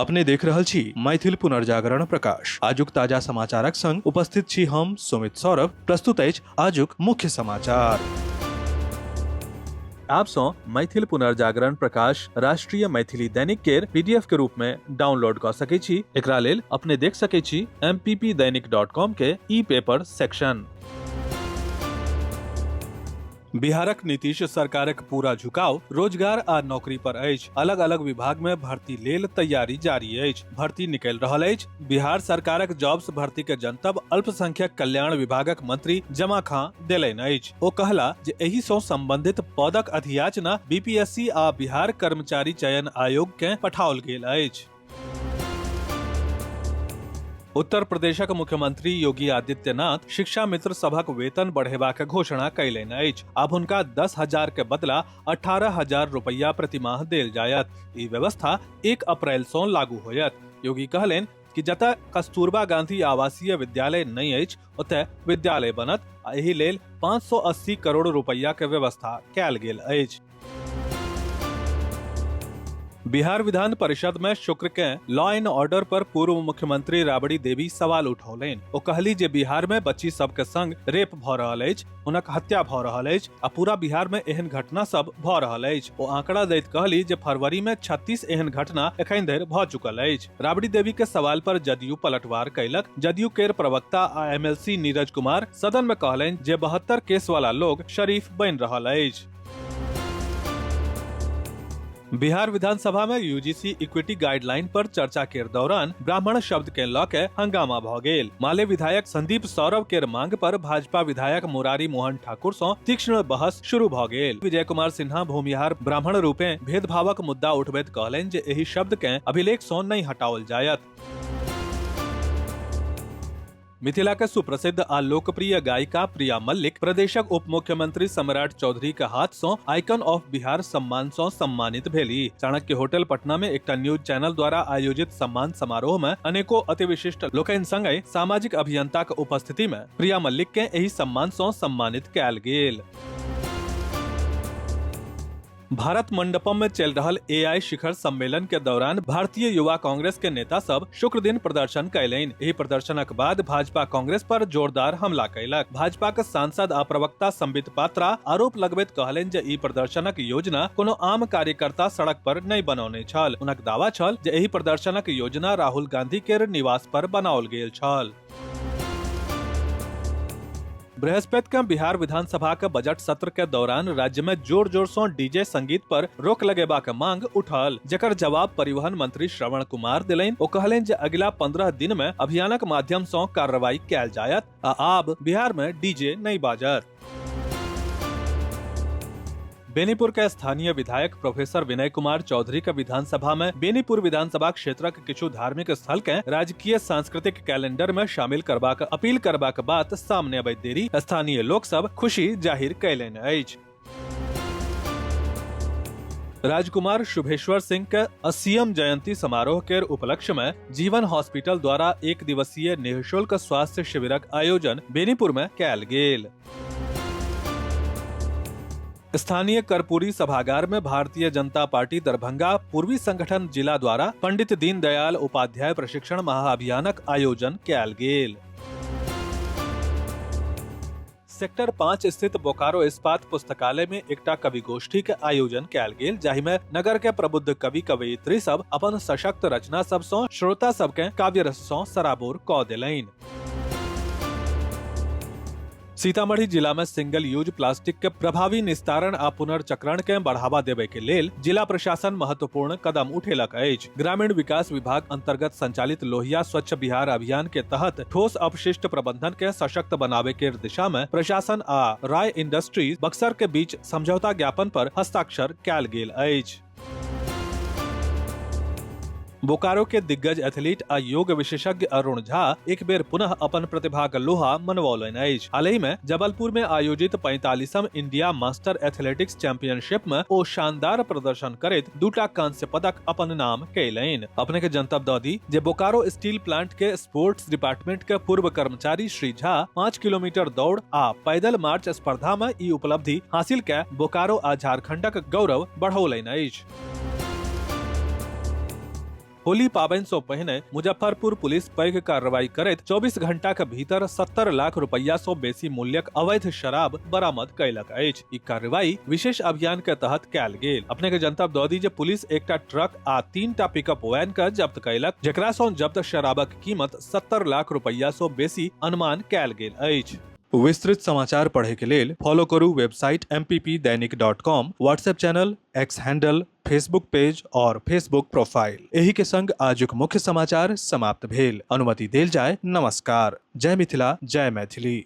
अपने देख रहल छी मैथिल पुनर्जागरण प्रकाश। आजुक ताजा समाचारक संग उपस्थित छी हम सुमित सौरभ। प्रस्तुत अछि आजुक मुख्य समाचार। आप सो मैथिल पुनर्जागरण प्रकाश राष्ट्रीय मैथिली दैनिक केर पीडीएफ के रूप में डाउनलोड कर सकै छी। एकरा लेल अपने देख सकै छी mppdainik.com के ई पेपर सेक्शन। बिहारक नीतीश सरकारक पूरा झुकाव रोजगार आ नौकरी पर अछि। अलग अलग विभाग में भर्ती लेल तैयारी जारी अछि। भर्ती निकल रहल अछि। बिहार सरकारक जॉब्स भर्ती के जनतब अल्पसंख्यक कल्याण विभागक मंत्री जमा खां देलनि अछि। ओ कहला जे एहि सँ संबंधित पदक अधियाचना बीपीएससी आ बिहार कर्मचारी चयन आयोग के पठाओल गेल अछि। उत्तर प्रदेशक मुख्यमंत्री योगी आदित्यनाथ शिक्षा मित्र सभक वेतन बढ़ेबाक घोषणा कयलनि अछि। आब हुनका 10,000 के बदला 18,000 रुपया प्रतिमाह देल जायत। ई व्यवस्था 1 अप्रैल सँ लागू होयत। योगी कहलनि कि जतऽ कस्तूरबा गांधी आवासीय विद्यालय नहीं अछि, ओतऽ विद्यालय बनत आ एहि लेल 580 करोड़ रुपया के व्यवस्था कयल गेल अछि। बिहार विधान परिषद में शुक्र के लॉ एंड ऑर्डर पर पूर्व मुख्यमंत्री राबड़ी देवी सवाल उठौलनि। ओ कहली जे बिहार में बच्ची सब के संग रेप भ रहल अछि, हुनक हत्या भ रहल अछि आ पूरा बिहार में एहन घटना सब भ रहल अछि। ओ आंकड़ा दैत कहली जे फरवरी में 36 एहन घटना एखन धरि भ चुकल अछि। राबड़ी देवी के सवाल पर जदयू पलटवार कयलक। जदयू केर प्रवक्ता आ एमएलसी नीरज कुमार सदन में कहलनि जे 72 केस वाला लोग शरीफ बनि रहल अछि। बिहार विधानसभा में यूजीसी इक्विटी गाइडलाइन पर चर्चा के दौरान ब्राह्मण शब्द के लऽ के हंगामा भ गेल। माले विधायक संदीप सौरभ केर मांग पर भाजपा विधायक मुरारी मोहन ठाकुर सँ तीक्ष्ण बहस शुरू भ गेल। विजय कुमार सिन्हा भूमिहार ब्राह्मण रूपे भेदभावक मुद्दा उठबैत कहलनि जे एहि शब्द के अभिलेख सँ नहि हटाओल जायत। मिथिला के सुप्रसिद्ध आ लोकप्रिय गायिका प्रिया मल्लिक प्रदेशक उप मुख्यमंत्री सम्राट चौधरी के हाथ सँ आइकन ऑफ बिहार सम्मान सँ सम्मानित भेली। चाणक्य होटल पटना में एकटा न्यूज चैनल द्वारा आयोजित सम्मान समारोह में अनेको अति विशिष्ट लोकनि संगे सामाजिक अभियंता के उपस्थिति में प्रिया मल्लिक के एहि सम्मान सँ सम्मानित कयल गेल। भारत मंडपम में चल रहल एआई शिखर सम्मेलन के दौरान भारतीय युवा कांग्रेस के नेता सब शुक्र दिन प्रदर्शन कयलनि। एहि प्रदर्शनक बाद भाजपा कांग्रेस पर जोरदार हमला कयलक। भाजपा के सांसद आ प्रवक्ता संबित पात्रा आरोप लगबैत कहलनि जे ई प्रदर्शनक योजना कोनो आम कार्यकर्ता सड़क पर नहि बनौने छल। हुनक दावा छल जे एहि प्रदर्शनक योजना राहुल गांधी केर निवास पर बनाओल गेल छल। बृहस्पति के बिहार विधानसभा के बजट सत्र के दौरान राज्य में जोर जोर सँ डीजे संगीत पर रोक लगेबाक मांग उठल, जेकर जवाब परिवहन मंत्री श्रवण कुमार देलनि। ओ कहलनि जे अगिला 15 दिन में अभियानक माध्यम सँ कार्रवाई कयल जायत आ आब बिहार में डीजे नहीं बाजत। बेनीपुर के स्थानीय विधायक प्रोफेसर विनय कुमार चौधरी के विधानसभा में बेनीपुर विधानसभा क्षेत्रक किछु धार्मिक स्थल के राजकीय सांस्कृतिक कैलेंडर में शामिल करबाक अपील करबाक बात सामने अबैत देरी स्थानीय लोक सब खुशी जाहिर कयलनि अछि। राजकुमार शुभेश्वर सिंह के 80वीं जयंती समारोह के उपलक्ष्य में जीवन हॉस्पिटल द्वारा 1 दिवसीय निःशुल्क स्वास्थ्य शिविरक आयोजन बेनीपुर में कयल गेल। स्थानीय कर्पूरी सभागार में भारतीय जनता पार्टी दरभंगा पूर्वी संगठन जिला द्वारा पंडित दीनदयाल उपाध्याय प्रशिक्षण महाअभियानक आयोजन कयल गेल। सेक्टर 5 स्थित बोकारो इस्पात पुस्तकालय में एकटा कवि गोष्ठी के आयोजन कयल गेल, जाहि में नगर के प्रबुद्ध कवि कवयित्री सब अपन सशक्त रचना सब सँ श्रोता सब के काव्य रस सँ सराबोर कऽ देलनि। सीतामढ़ी जिला में सिंगल यूज प्लास्टिक के प्रभावी निस्तारण आ पुनर्चक्रण के बढ़ावा देबे के लेल जिला प्रशासन महत्वपूर्ण कदम उठेलक अछि। ग्रामीण विकास विभाग अंतर्गत संचालित लोहिया स्वच्छ बिहार अभियान के तहत ठोस अपशिष्ट प्रबंधन के सशक्त बनावे के दिशा में प्रशासन आ राय इंडस्ट्रीज बक्सर के बीच समझौता ज्ञापन पर हस्ताक्षर कयल गेल अछि। बोकारो के दिग्गज एथलीट आ योग विशेषज्ञ अरुण झा एक बेर पुनः अपन प्रतिभाक लोहा मनवौलनि अछि। हालहि में जबलपुर में आयोजित 45वीं इंडिया मास्टर एथलेटिक्स चैंपियनशिप में ओ शानदार प्रदर्शन करैत 2टा कांस्य पदक अपन नाम कयलनि। अपने के जनतब दऽ दी जे बोकारो स्टील प्लांट के स्पोर्ट्स डिपार्टमेंट के पूर्व कर्मचारी श्री झा 5 किलोमीटर दौड़ आ पैदल मार्च स्पर्धा में ई उपलब्धि हासिल कऽ बोकारो आ झारखंडक गौरव बढ़ौलनि अछि। होली पाबनि सँ पहिने मुजफ्फरपुर पुलिस पैघ कार्रवाई करैत 24 घंटा के भीतर 70 लाख रुपया सँ बेसी मूल्यक अवैध शराब बरामद कयलक अछि। ई कार्रवाई विशेष अभियान के तहत कयल गेल। अपने के जनतब दऽ दी जे पुलिस एकटा ट्रक आ 3टा पिकअप वैन के जब्त कयलक, जेकरा सँ जब्त शराबक कीमत 70 लाख रुपया सँ बेसी अनुमान कयल गेल अछि। विस्तृत समाचार पढ़े के लेल फॉलो करू website mppdainik.com, WhatsApp channel, x handle, Facebook page और फेसबुक प्रोफाइल। एही के संग आजुक मुख्य समाचार समाप्त भेल। अनुमति देल जाय। नमस्कार। जय मिथिला, जय मैथिली।